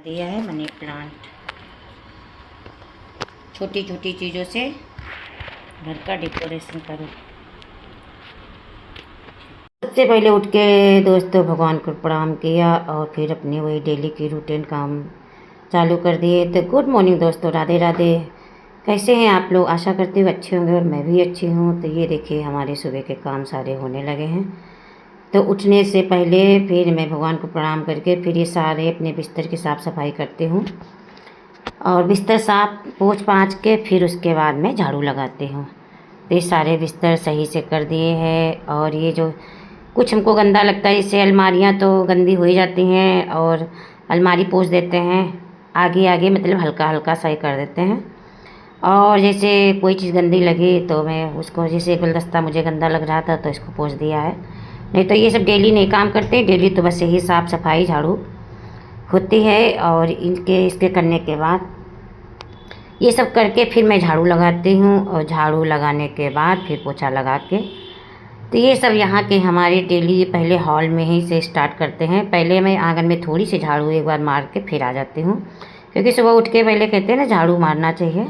दिया है money plant. छोटी छोटी चीज़ों से घर का डेकोरेशन करो। सबसे पहले उठ के दोस्तों भगवान को प्रणाम किया और फिर अपनी वही डेली की रूटीन काम चालू कर दिए। तो गुड मॉर्निंग दोस्तों, राधे राधे। कैसे हैं आप लोग? आशा करती हूँ अच्छे होंगे और मैं भी अच्छी हूँ। तो ये देखिए हमारे सुबह के काम सारे होने लगे हैं। तो उठने से पहले फिर मैं भगवान को प्रणाम करके फिर ये सारे अपने बिस्तर की साफ़ सफाई करती हूँ और बिस्तर साफ पोंछ पाँच के फिर उसके बाद मैं झाड़ू लगाती हूँ। तो ये सारे बिस्तर सही से कर दिए हैं। और ये जो कुछ हमको गंदा लगता है, इससे अलमारियाँ तो गंदी हो ही जाती हैं और अलमारी पोंछ देते हैं आगे आगे, मतलब हल्का हल्का सही कर देते हैं। और जैसे कोई चीज़ गंदी लगी तो मैं उसको, जैसे गुलदस्ता मुझे गंदा लग रहा था तो इसको पोंछ दिया है। नहीं तो ये सब डेली नहीं काम करते, डेली तो बस यही साफ़ सफाई झाड़ू होती है। और इसके करने के बाद ये सब करके फिर मैं झाड़ू लगाती हूँ और झाड़ू लगाने के बाद फिर पोछा लगा के, तो ये सब यहाँ के हमारे डेली पहले हॉल में ही से स्टार्ट करते हैं। पहले मैं आंगन में थोड़ी सी झाड़ू एक बार मार के फिर आ जाती हूँ, क्योंकि सुबह उठ के पहले कहते हैं ना झाड़ू मारना चाहिए।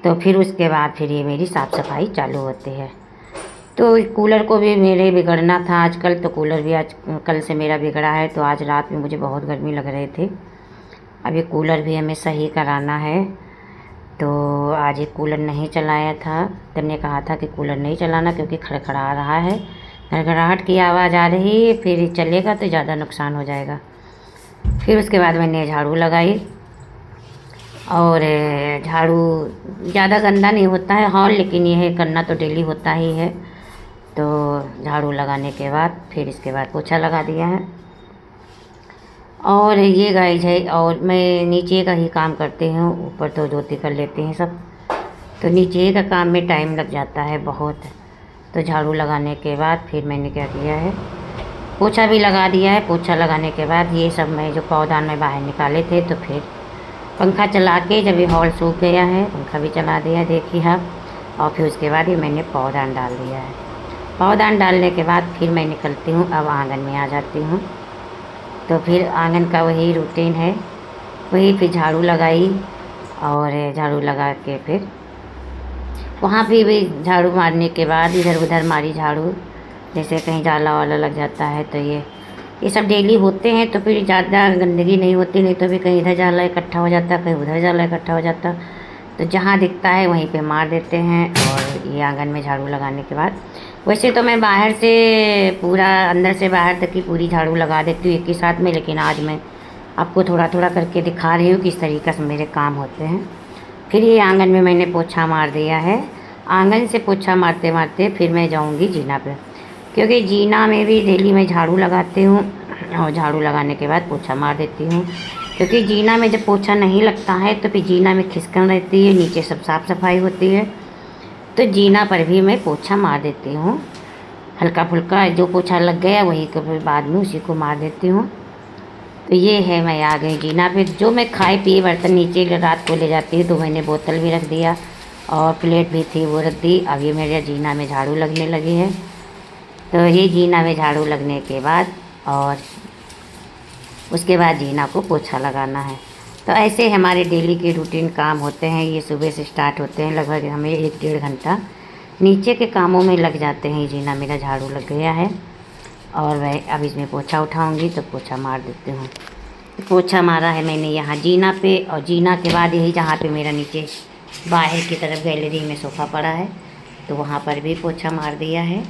तो फिर उसके बाद फिर ये मेरी साफ़ सफाई चालू होती है। तो कूलर को भी मेरे बिगड़ना था आजकल, तो कूलर भी आज कल से मेरा बिगड़ा है। तो आज रात में मुझे बहुत गर्मी लग रही थी। अब ये कूलर भी हमें सही कराना है। तो आज ये कूलर नहीं चलाया था, तब ने कहा था कि कूलर नहीं चलाना क्योंकि खड़खड़ा रहा है, खड़खड़ाहट की आवाज़ आ रही है, फिर चलेगा तो ज़्यादा नुकसान हो जाएगा। फिर उसके बाद मैंने झाड़ू लगाई और झाड़ू ज़्यादा गंदा नहीं होता है हॉल, लेकिन यह करना तो डेली होता ही है। तो झाड़ू लगाने के बाद फिर इसके बाद पोछा लगा दिया है। और ये गाइज है, और मैं नीचे का ही काम करती हूँ, ऊपर तो धोती कर लेते हैं सब। तो नीचे का काम में टाइम लग जाता है बहुत। तो झाड़ू लगाने के बाद फिर मैंने क्या किया है, पोछा भी लगा दिया है। पोछा लगाने के बाद ये सब मैं जो पौधान में बाहर निकाले थे, तो फिर पंखा चला के जब ये हॉल सूख गया है पंखा भी चला दिया, देखिए आप। और फिर उसके बाद ये मैंने पौधान डाल दिया है। पौधान डालने के बाद फिर मैं निकलती हूँ, अब आंगन में आ जाती हूँ। तो फिर आंगन का वही रूटीन है, वही फिर झाड़ू लगाई और झाड़ू लगा के फिर वहाँ भी झाड़ू मारने के बाद इधर उधर मारी झाड़ू, जैसे कहीं जाला वाला लग जाता है। तो ये सब डेली होते हैं, तो फिर ज़्यादा गंदगी नहीं होती। नहीं तो भी कहीं इधर जाला इकट्ठा हो जाता, कहीं उधर जाला इकट्ठा हो जाता। तो जहाँ दिखता है वहीं पे मार देते हैं। और ये आंगन में झाड़ू लगाने के बाद, वैसे तो मैं बाहर से पूरा अंदर से बाहर तक की पूरी झाड़ू लगा देती हूँ एक ही साथ में, लेकिन आज मैं आपको थोड़ा थोड़ा करके दिखा रही हूँ किस तरीक़े से मेरे काम होते हैं। फिर ये आंगन में मैंने पोछा मार दिया है। आंगन से पोछा मारते मारते फिर मैं जाऊँगी जीना पे, क्योंकि जीना में भी डेली मैं झाड़ू लगाती हूँ और झाड़ू लगाने के बाद पोछा मार देती हूँ। क्योंकि जीना में जब पोछा नहीं लगता है तो फिर जीना में खिसकन रहती है, नीचे सब साफ़ सफाई होती है। तो जीना पर भी मैं पोछा मार देती हूँ, हल्का फुल्का जो पोछा लग गया वही को फिर बाद में उसी को मार देती हूँ। तो ये है, मैं आ गई जीना पे। जो मैं खाए पिए बर्तन नीचे रात को ले जाती हूँ, तो मैंने बोतल भी रख दिया और प्लेट भी थी वो रख दी। अब ये मेरे जीना में झाड़ू लगने लगी है। तो ये जीना में झाड़ू लगने के बाद और उसके बाद जीना को पोछा लगाना है। तो ऐसे हमारे डेली के रूटीन काम होते हैं। ये सुबह से स्टार्ट होते हैं, लगभग हमें 1-1.5 घंटा नीचे के कामों में लग जाते हैं। जीना मेरा झाड़ू लग गया है और मैं अब इसमें पोछा उठाऊंगी, तो पोछा मार देती हूँ। तो पोछा मारा है मैंने यहाँ जीना पे, और जीना के बाद यही जहाँ पे मेरा नीचे बाहर की तरफ गैलरी में सोफ़ा पड़ा है, तो वहाँ पर भी पोछा मार दिया है।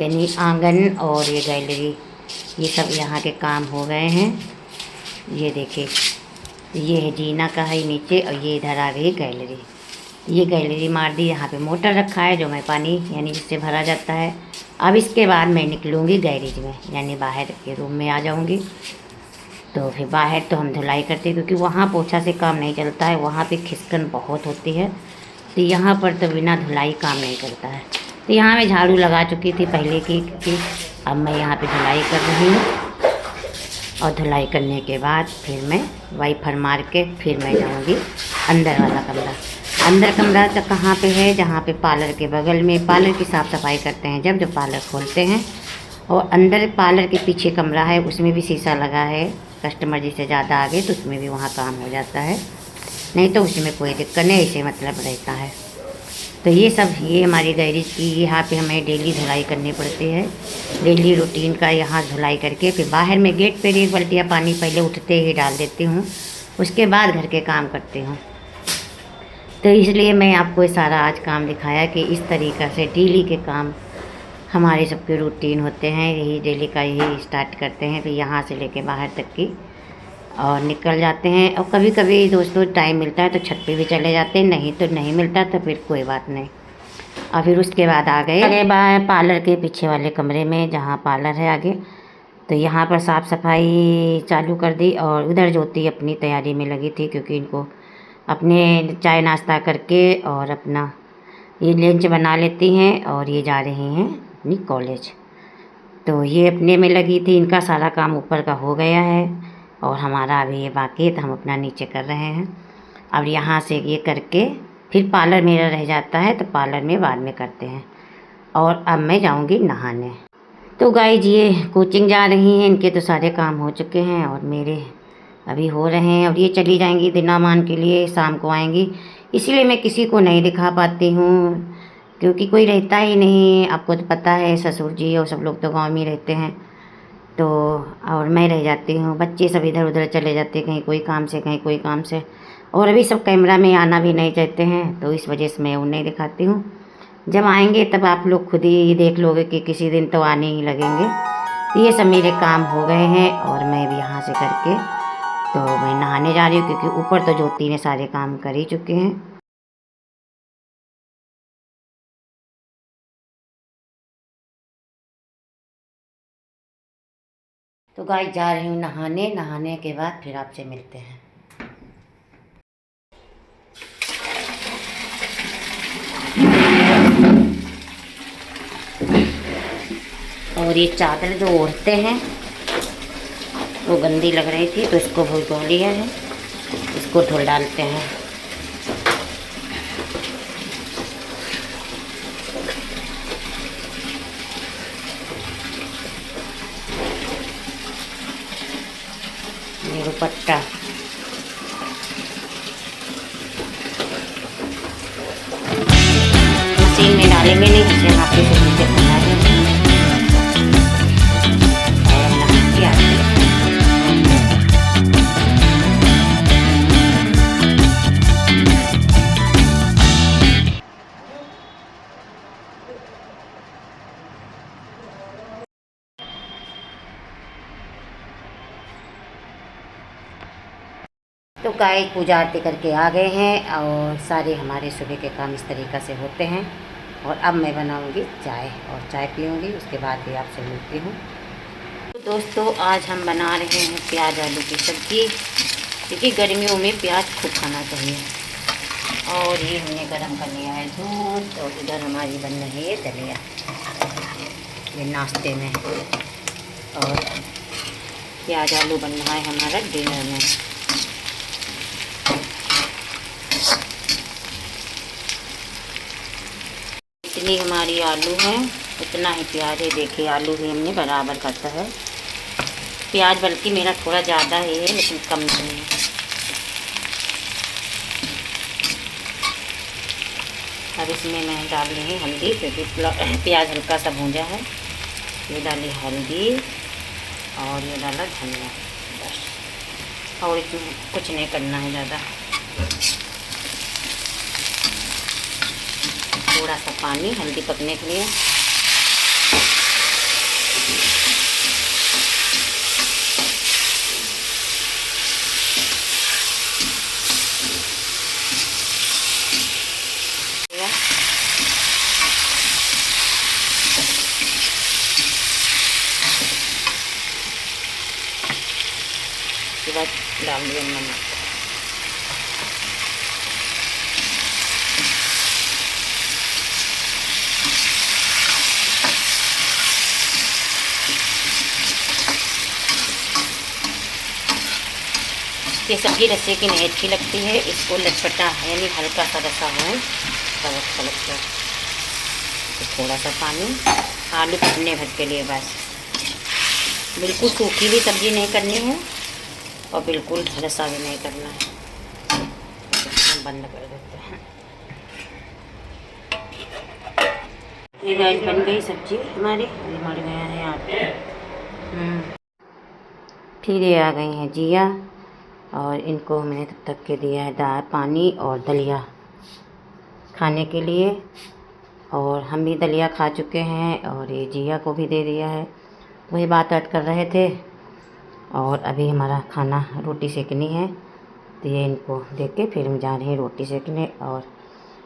यानी आंगन और ये गैलरी, ये सब यहाँ के काम हो गए हैं। ये देखिए, ये है जीना का है नीचे, और ये इधर आ गई गैलरी। ये गैलरी मार दी। यहाँ पे मोटर रखा है जो मैं पानी यानी जिससे भरा जाता है। अब इसके बाद मैं निकलूँगी गैरेज में, यानी बाहर के रूम में आ जाऊँगी। तो फिर बाहर तो हम धुलाई करते हैं, क्योंकि वहाँ पोछा से काम नहीं चलता है, वहाँ पे खिसकन बहुत होती है। तो यहाँ पर तो बिना धुलाई काम नहीं करता है। तो यहाँ मैं झाड़ू लगा चुकी थी पहले की, क्योंकि अब मैं यहाँ पे धुलाई कर रही हूँ। और धुलाई करने के बाद फिर मैं वाइपर मार के फिर मैं जाऊँगी अंदर वाला कमरा। अंदर कमरा तो कहाँ पे है, जहाँ पे पार्लर के बगल में पार्लर की साफ़ सफाई करते हैं जब पार्लर खोलते हैं। और अंदर पार्लर के पीछे कमरा है, उसमें भी शीशा लगा है कस्टमर जिससे ज़्यादा आ गए तो उसमें भी वहाँ काम हो जाता है, नहीं तो उसमें कोई दिक्कत नहीं, ऐसे मतलब रहता है। तो ये हमारी गैरेज की, यहाँ पे हमें डेली धुलाई करनी पड़ती है। डेली रूटीन का यहाँ धुलाई करके फिर बाहर में गेट पर 1 बाल्टियाँ पानी पहले उठते ही डाल देती हूँ, उसके बाद घर के काम करती हूँ। तो इसलिए मैं आपको ये सारा आज काम दिखाया कि इस तरीक़ा से डेली के काम हमारे सबके रूटीन होते हैं। यही डेली का यही स्टार्ट करते हैं, तो यहाँ से लेके बाहर तक की और निकल जाते हैं। और कभी कभी दोस्तों टाइम मिलता है तो छत पे भी चले जाते हैं, नहीं तो नहीं मिलता तो फिर कोई बात नहीं। और फिर उसके बाद आ गए पार्लर के पीछे वाले कमरे में, जहाँ पार्लर है आगे। तो यहाँ पर साफ़ सफाई चालू कर दी और उधर ज्योति अपनी तैयारी में लगी थी, क्योंकि इनको अपने चाय नाश्ता करके और अपना ये लंच बना लेती हैं और ये जा रही हैं अपनी कॉलेज। तो ये अपने में लगी थी, इनका सारा काम ऊपर का हो गया है और हमारा अभी ये बाकी है, तो हम अपना नीचे कर रहे हैं। अब यहाँ से ये करके फिर पार्लर मेरा रह जाता है, तो पार्लर में बाद में करते हैं। और अब मैं जाऊँगी नहाने। तो गाइस ये कोचिंग जा रही हैं, इनके तो सारे काम हो चुके हैं और मेरे अभी हो रहे हैं। और ये चली जाएंगी दिनामान के लिए, शाम को आएंगी, इसीलिए मैं किसी को नहीं दिखा पाती हूँ, क्योंकि कोई रहता ही नहीं। आपको तो पता है ससुर जी और सब लोग तो गांव में रहते हैं, तो और मैं रह जाती हूँ। बच्चे सब इधर उधर चले जाते हैं, कहीं कोई काम से कहीं कोई काम से, और अभी सब कैमरा में आना भी नहीं चाहते हैं, तो इस वजह से मैं उन्हें दिखाती हूँ। जब आएंगे तब आप लोग खुद ही देख लोगे कि किसी दिन तो आने ही लगेंगे। तो ये सब मेरे काम हो गए हैं और मैं भी यहाँ से करके तो मैं नहाने जा रही हूँ, क्योंकि ऊपर तो ज्योति ने सारे काम कर ही चुके हैं। तो गाइस जा रही हूँ नहाने, नहाने के बाद फिर आपसे मिलते हैं। और ये चादर जो ओढ़ते हैं वो गंदी लग रही थी, तो इसको धो लिया है, इसको धुल डालते हैं। ये दुपट्टा मशीन में डालेंगे नहीं, इसे हाथ से नीचे बना देंगे। तो गाइस पूजा आरती करके आ गए हैं और सारे हमारे सुबह के काम इस तरीक़ा से होते हैं। और अब मैं बनाऊंगी चाय और चाय पीऊंगी, उसके बाद भी आपसे मिलती हूँ। तो दोस्तों आज हम बना रहे हैं प्याज आलू की सब्ज़ी, क्योंकि गर्मियों में प्याज खूब खाना चाहिए। और ये हमने गरम कर लिया है दूध, और इधर हमारी बन रही है दलिया, ये नाश्ते में। और प्याज आलू बन रहा है हमारा डिनर में। जितनी हमारी आलू है उतना ही प्याज है। देखिए आलू भी हमने बराबर काटा है, प्याज बल्कि मेरा थोड़ा ज़्यादा ही है लेकिन कम नहीं है। अब इसमें मैं डाल रही हूँ हल्दी, क्योंकि प्याज हल्का सा भूंजा है। ये डाली हल्दी और ये डाला धनिया, बस। और इसमें कुछ नहीं करना है ज़्यादा। थोड़ा सा पानी हल्दी पकने के लिए। उसके बाद डाल दिया नमक। ये सब्ज़ी रस्से की नहीं अच्छी लगती है, इसको लटपटा यानी हल्का सा रसा हो तब अच्छा लगता है। तो थोड़ा सा पानी आलू पकने भर के लिए, बस। बिल्कुल सूखी भी सब्ज़ी नहीं करनी है और बिल्कुल रसा भी नहीं करना है। हम बंद कर देते हैं। ये गाइस बन गई सब्जी हमारी, मर गया है आटा। फिर ये आ गई हैं जिया, और इनको मैंने तब तक के दिया है दाल, पानी और दलिया खाने के लिए। और हम भी दलिया खा चुके हैं और ये जिया को भी दे दिया है। वही बात कर रहे थे। और अभी हमारा खाना रोटी सेकनी है, तो ये इनको देख के फिर हम जा रहे हैं रोटी सेकने। और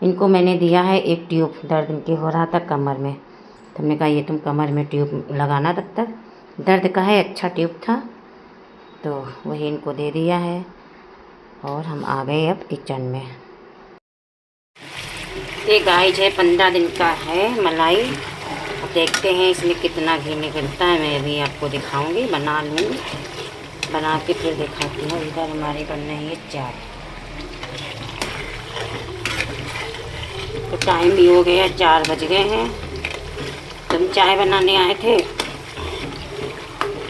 इनको मैंने दिया है एक ट्यूब, दर्द इनके हो रहा था कमर में, तो हमने कहा ये तुम कमर में ट्यूब लगाना, तब तक दर्द का है, अच्छा ट्यूब था, तो वही इनको दे दिया है। और हम आ गए अब किचन में। ये गाय है 15 दिन का है मलाई। अब देखते हैं इसमें कितना घी निकलता है। मैं अभी आपको दिखाऊंगी, बना लूँगी, बना के फिर दिखाती हूँ। इधर हमारी बन रही है चाय, तो टाइम भी हो गया, 4 बज गए हैं। तो हम चाय बनाने आए थे,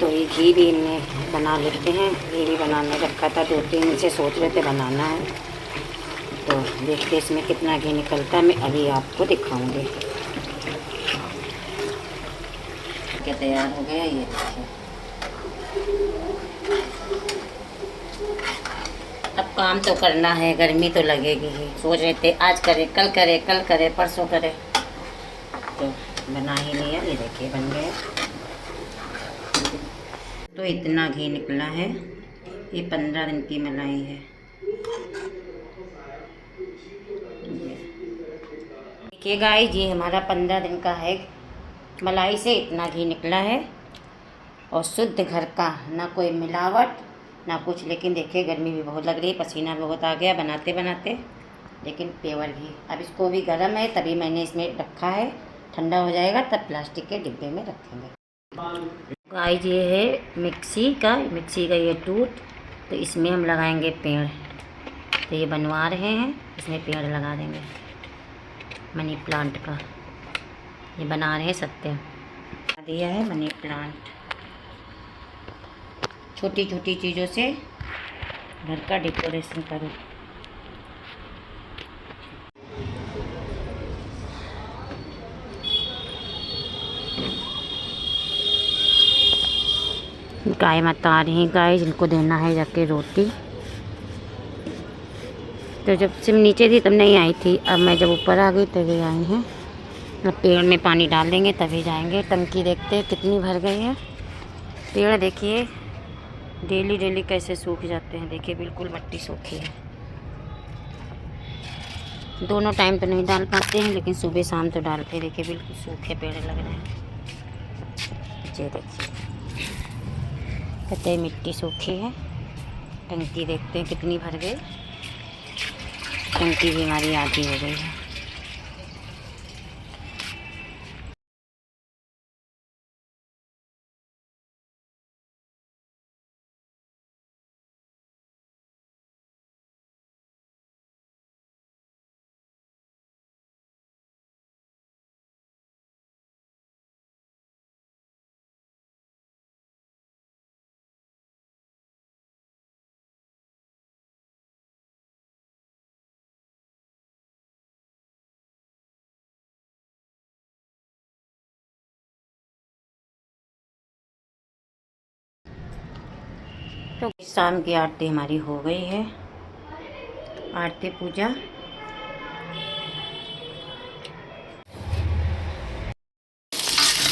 तो ये घी भी इनमें बना लेते हैं। घी भी बनाने रखा था, 2-3 दिन से सोच रहे थे बनाना है। तो देखते इसमें कितना घी निकलता है, मैं अभी आपको दिखाऊंगी। क्या तैयार हो गया ये देखिए। अब काम तो करना है, गर्मी तो लगेगी ही। सोच रहे थे आज करे, कल करे, कल करे, परसों करे, तो बना ही लिया। ये देखिए बन गया। तो इतना घी निकला है, ये 15 दिन की मलाई है। देखिए गाइस, ये हमारा 15 दिन का है, मलाई से इतना घी निकला है और शुद्ध घर का, ना कोई मिलावट ना कुछ। लेकिन देखिए गर्मी भी बहुत लग रही है, पसीना बहुत आ गया बनाते बनाते, लेकिन प्योर घी। अब इसको भी गर्म है तभी मैंने इसमें रखा है, ठंडा हो जाएगा तब प्लास्टिक के डिब्बे में रखेंगे। गाइस ये है मिक्सी का ये टूट, तो इसमें हम लगाएंगे पेड़। तो ये बनवा रहे हैं, इसमें पेड़ लगा देंगे मनी प्लांट का। ये बना रहे हैं सत्य दिया है मनी प्लांट। छोटी छोटी चीज़ों से घर का डेकोरेशन करो। गाय माता आ रही हैं, गाय जिनको देना है जाके रोटी। तो जब से नीचे थी तब नहीं आई थी, अब मैं जब ऊपर आ गई तभी आई हैं। अब पेड़ में पानी डाल देंगे तभी जाएंगे। टंकी देखते हैं कितनी भर गई है। पेड़ देखिए डेली डेली कैसे सूख जाते हैं, देखिए बिल्कुल मिट्टी सूखी है। दोनों टाइम तो नहीं डाल पाते हैं, लेकिन सुबह शाम तो डालते हैं। देखिए बिल्कुल सूखे पेड़ लग रहे हैं। ये देखिए कहते मिट्टी सूखी है। टंकी देखते हैं कितनी भर गई। टंकी भी हमारी आधी हो गई है। तो शाम की आरती हमारी हो गई है, आरती पूजा।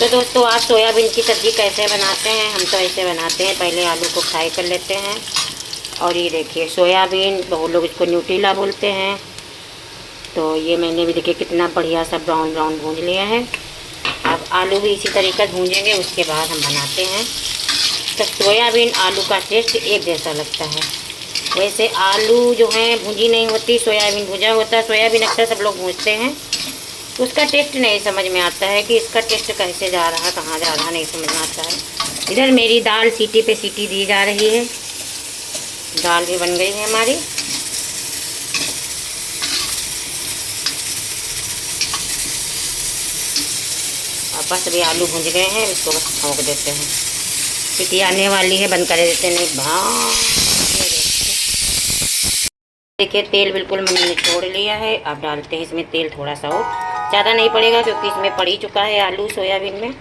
तो दोस्तों आज सोयाबीन की सब्ज़ी कैसे बनाते हैं, हम तो ऐसे बनाते हैं। पहले आलू को फ्राई कर लेते हैं, और ये देखिए सोयाबीन, बहुत लोग इसको न्यूट्रीला बोलते हैं। तो ये मैंने भी देखिए कितना बढ़िया सा ब्राउन ब्राउन भून लिया है। अब आलू भी इसी तरीके से भूंजेंगे, उसके बाद हम बनाते हैं। तो सोयाबीन आलू का टेस्ट एक जैसा लगता है। वैसे आलू जो है भुंजी नहीं होती, सोयाबीन भुजा होता है। सोयाबीन अक्सर सब लोग भूंजते हैं, उसका टेस्ट नहीं समझ में आता है कि इसका टेस्ट कैसे जा रहा है, कहाँ जा रहा, नहीं समझ में आता है। इधर मेरी दाल सीटी पे सीटी दी जा रही है। दाल भी बन गई है हमारी। और बस अभी आलू भुंज गए हैं, इसको बस छोंक देते हैं। सीटी आने वाली है, बंद कर देते नहीं। भाँ देखिए तेल बिल्कुल मैंने निचोड़ लिया है। अब डालते हैं इसमें तेल थोड़ा सा और, ज़्यादा नहीं पड़ेगा क्योंकि इसमें पड़ ही चुका है आलू सोयाबीन में।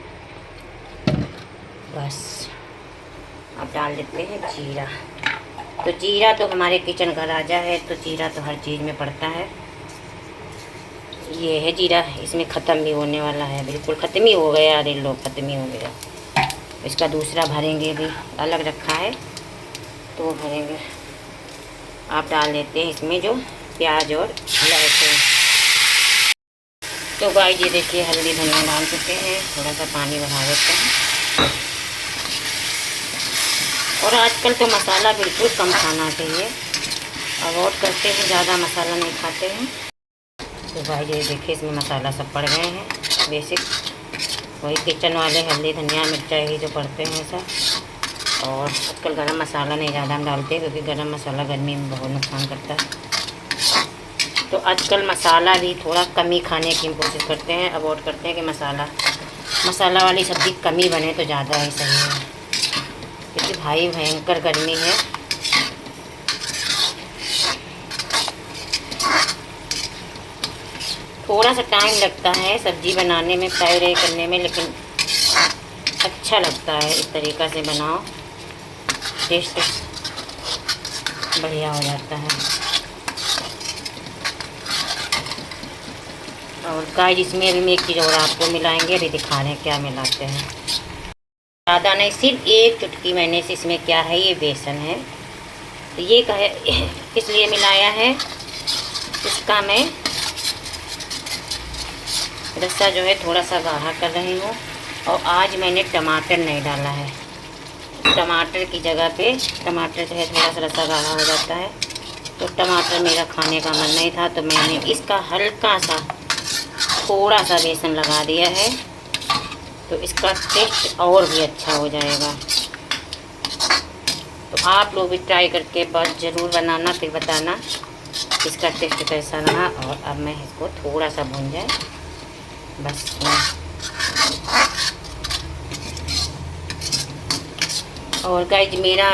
बस अब डाल देते हैं जीरा। तो जीरा तो हमारे किचन का राजा है, तो जीरा तो हर चीज़ में पड़ता है। ये है जीरा, इसमें ख़त्म भी होने वाला है, बिल्कुल ख़त्म ही हो गया। अरे लो ख़त्म ही हो गया। इसका दूसरा भरेंगे, भी अलग रखा है तो भरेंगे। आप डाल देते हैं इसमें जो प्याज और लहसुन। तो गाइस ये देखिए हल्दी धनिया डाल चुके हैं, थोड़ा सा पानी बढ़ा देते हैं। और आजकल तो मसाला बिल्कुल कम खाना चाहिए, अवॉइड करते हैं, ज़्यादा मसाला नहीं खाते हैं। तो गाइस ये देखिए इसमें मसाला सब पड़ गए हैं, बेसिक वही किचन वाले हल्दी धनिया मिर्चा ही जो पड़ते हैं सब। और आजकल गरम मसाला नहीं ज़्यादा हम डालते क्योंकि गरम मसाला गर्मी में बहुत नुकसान करता है। तो आजकल मसाला भी थोड़ा कम ही खाने की कोशिश करते हैं, अवॉइड करते हैं कि मसाला वाली सब्ज़ी कम ही बने तो ज़्यादा ही सही है, क्योंकि भाई भयंकर गर्मी है। थोड़ा सा टाइम लगता है सब्ज़ी बनाने में, फ्राई व्राई करने में, लेकिन अच्छा लगता है इस तरीक़ा से बनाओ, टेस्ट बढ़िया हो जाता है। और गाइस इसमें अभी एक चीज़ और आपको मिलाएंगे, अभी दिखा रहे हैं क्या मिलाते हैं। ज़्यादा नहीं, सिर्फ एक चुटकी मैंने से इसमें क्या है, ये बेसन है। तो ये कहे किस लिए मिलाया है, इसका मैं रस्सा जो है थोड़ा सा गाढ़ा कर रही हूँ। और आज मैंने टमाटर नहीं डाला है, टमाटर की जगह पे, टमाटर जो है थोड़ा सा रस्सा गाढ़ा हो जाता है, तो टमाटर मेरा खाने का मन नहीं था, तो मैंने इसका हल्का सा थोड़ा सा बेसन लगा दिया है, तो इसका टेस्ट और भी अच्छा हो जाएगा। तो आप लोग भी ट्राई करके बस ज़रूर बनाना, फिर बताना इसका टेस्ट कैसा रहा। और अब मैं इसको थोड़ा सा भून जाए बस। और गाइस मेरा,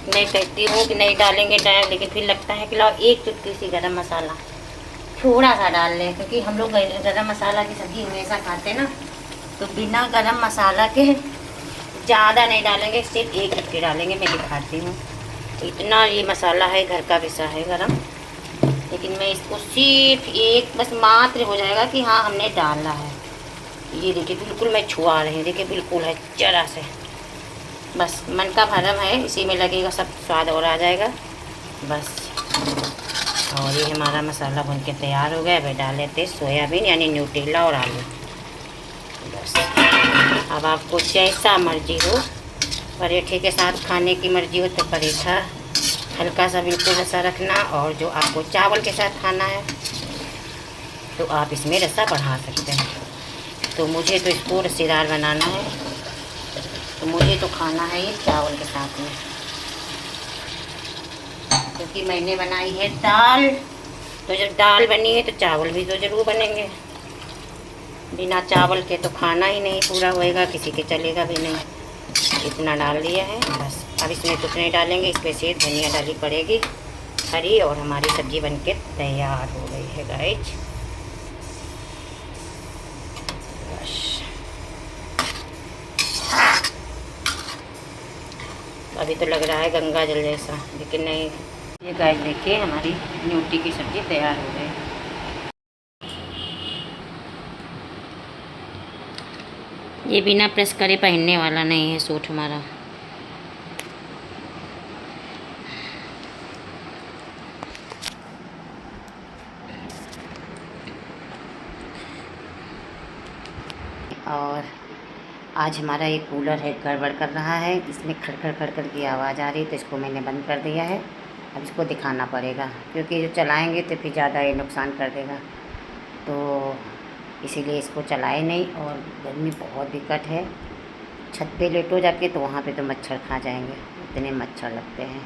मैं कहती हूँ कि नहीं डालेंगे टाइम, लेकिन फिर लगता है कि लाओ एक चुटकी सी गरम मसाला थोड़ा सा डाल लें, क्योंकि हम लोग गरम मसाला की सब्ज़ी हमेशा खाते हैं ना, तो बिना गरम मसाला के ज़्यादा नहीं डालेंगे, सिर्फ एक चुटकी डालेंगे। मैं दिखाती हूँ, इतना ये मसाला है घर का पिसा है गरम, लेकिन मैं इसको सिर्फ एक बस मात्र हो जाएगा कि हाँ हमने डाला है। ये देखिए बिल्कुल मैं छुआ रही हूँ, देखिए बिल्कुल है जरा से, बस मन का भरम है, इसी में लगेगा सब स्वाद और आ जाएगा बस। और ये हमारा मसाला भून के तैयार हो गया। अब डाल लेते हैं सोयाबीन यानी न्यूटेला और आलू। बस अब आपको जैसा मर्जी हो, पराठे के साथ खाने की मर्जी हो तो पराठा हल्का सा बिल्कुल रसा रखना, और जो आपको चावल के साथ खाना है तो आप इसमें रसा बढ़ा सकते हैं। तो मुझे तो इसको रसेदार बनाना है, तो मुझे तो खाना है ये चावल के साथ में, क्योंकि मैंने बनाई है दाल, तो जब दाल बनी है तो चावल भी तो ज़रूर बनेंगे। बिना चावल के तो खाना ही नहीं पूरा होएगा, किसी के चलेगा भी नहीं। इतना डाल दिया है बस। अब इसमें कुछ नहीं डालेंगे, इसमें से धनिया डाली पड़ेगी हरी, और हमारी सब्ज़ी बनके तैयार हो गई है गाइस। अभी तो लग रहा है गंगा जल जैसा, लेकिन नहीं। ये गाइस देखिए हमारी न्यूटी की सब्ज़ी तैयार हो गई। ये बिना प्रेस करे पहनने वाला नहीं है सूट हमारा। और आज हमारा एक कूलर है गड़बड़ कर रहा है, इसमें खड़खड़ खड़खड़ की आवाज़ आ रही है, तो इसको मैंने बंद कर दिया है। अब इसको दिखाना पड़ेगा, क्योंकि जो चलाएंगे तो फिर ज़्यादा ये नुकसान कर देगा, तो इसीलिए इसको चलाए नहीं। और गर्मी बहुत दिक्कत है, छत पे लेटो जाके तो वहाँ पे तो मच्छर खा जाएंगे, इतने मच्छर लगते हैं।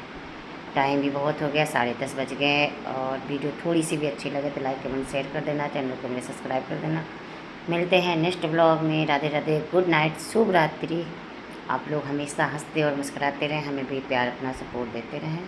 टाइम भी बहुत हो गया, 10:30 बज गए। और वीडियो थोड़ी सी भी अच्छी लगे तो लाइक कमेंट शेयर कर देना, चैनल को मेरे सब्सक्राइब कर देना। मिलते हैं नेक्स्ट ब्लॉग में। राधे राधे, गुड नाइट, शुभ रात्रि। आप लोग हमेशा हंसते और मुस्कुराते रहें, हमें भी प्यार अपना सपोर्ट देते रहें।